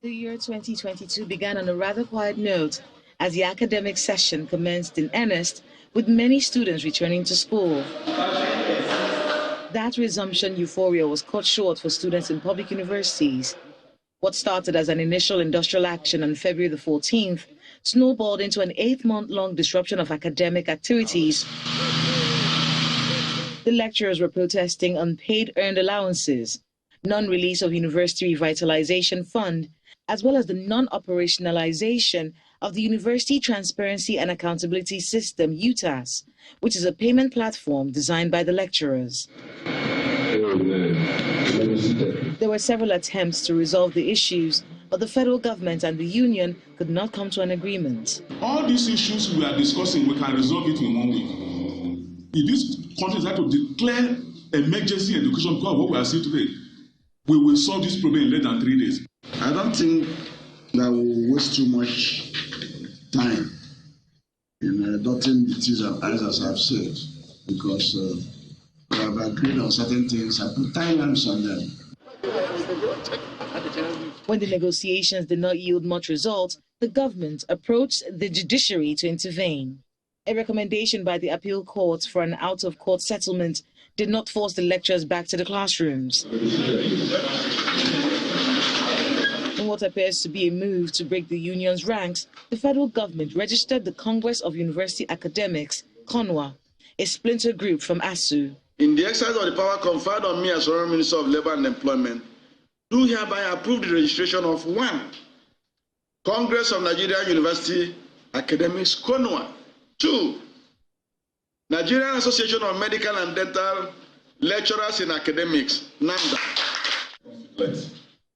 The year 2022 began on a rather quiet note as the academic session commenced in earnest, with many students returning to school. That resumption euphoria was cut short for students in public universities. What started as an initial industrial action on February the 14th snowballed into an 8-month-long disruption of academic activities. The lecturers were protesting unpaid earned allowances, non-release of University Revitalization Fund, as well as the non-operationalization of the University Transparency and Accountability System, UTAS, which is a payment platform designed by the lecturers. There were several attempts to resolve the issues, but the federal government and the union could not come to an agreement. All these issues we are discussing, we can resolve it in 1 week. If this country is to declare emergency education because of what we are seeing today, we will solve this problem in less than 3 days. I don't think that we'll waste too much time in dotting the T's and I's, as I've said, because we have agreed on certain things and put timelines on them. When the negotiations did not yield much result, the government approached the judiciary to intervene. A recommendation by the appeal court for an out-of-court settlement did not force the lecturers back to the classrooms. In what appears to be a move to break the union's ranks, the federal government registered the Congress of University Academics, CONWA, a splinter group from ASU. In the exercise of the power conferred on me as Honorable Minister of Labour and Employment, do hereby approve the registration of 1. Congress of Nigeria University Academics, CONWA. 2. Nigerian Association of Medical and Dental Lecturers in Academics, NAMDA.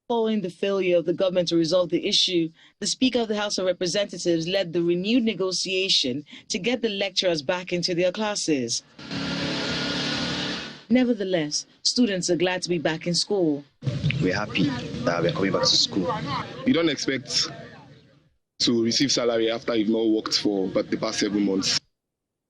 Following the failure of the government to resolve the issue, the Speaker of the House of Representatives led the renewed negotiation to get the lecturers back into their classes. Nevertheless, students are glad to be back in school. We're happy that we're coming back to school. You don't expect to receive salary after you've not worked for the past 7 months.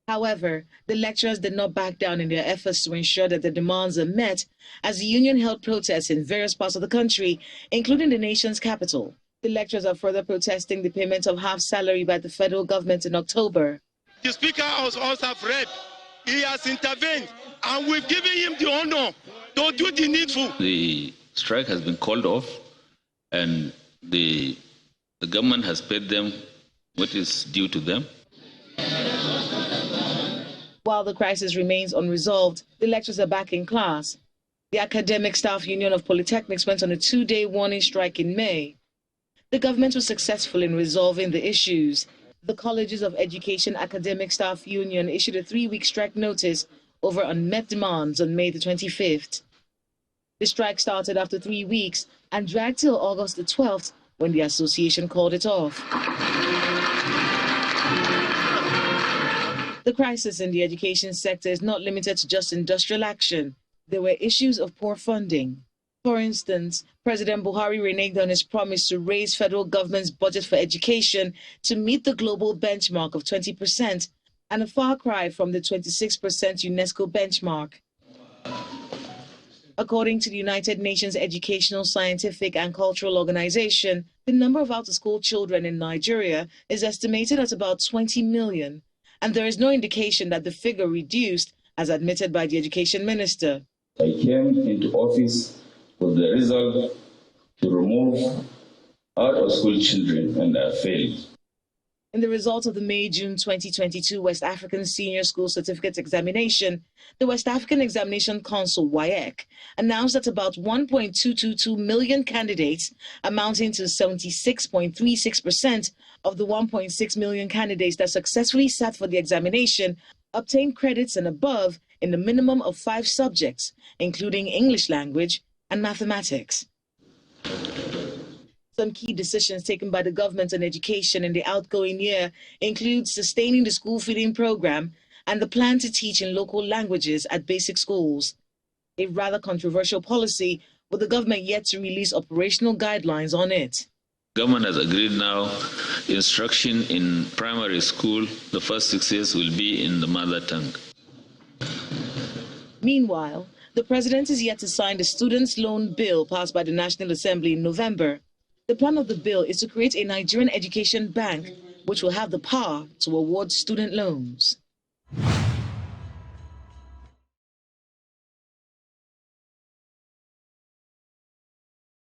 However, the lecturers did not back down in their efforts to ensure that their demands are met as the union held protests in various parts of the country, including the nation's capital. The lecturers are further protesting the payment of half salary by the federal government in October. The Speaker of House of Rep, he has intervened, and we've given him the honor to do the needful. The strike has been called off, and the government has paid them what is due to them. While the crisis remains unresolved, the lecturers are back in class. The Academic Staff Union of Polytechnics went on a 2-day warning strike in May. The government was successful in resolving the issues. The Colleges of Education Academic Staff Union issued a 3-week strike notice over unmet demands on May the 25th. The strike started after 3 weeks and dragged till August the 12th when the association called it off. The crisis in the education sector is not limited to just industrial action. There were issues of poor funding. For instance, President Buhari reneged on his promise to raise federal government's budget for education to meet the global benchmark of 20%, and a far cry from the 26% UNESCO benchmark. According to the United Nations Educational, Scientific and Cultural Organization, the number of out-of-school children in Nigeria is estimated at about 20 million. And there is no indication that the figure reduced, as admitted by the education minister. I came into office with the result to remove out-of-school children, and I failed. In the results of the May-June 2022 West African Senior School Certificate Examination, the West African Examination Council, WAEC, announced that about 1.222 million candidates, amounting to 76.36% of the 1.6 million candidates that successfully sat for the examination, obtained credits and above in the minimum of 5 subjects, including English language and mathematics. Some key decisions taken by the government on education in the outgoing year include sustaining the school feeding program and the plan to teach in local languages at basic schools. A rather controversial policy, with the government yet to release operational guidelines on it. Government has agreed now instruction in primary school, the first 6 years will be in the mother tongue. Meanwhile, the president is yet to sign the Students' Loan Bill passed by the National Assembly in November. The plan of the bill is to create a Nigerian education bank which will have the power to award student loans.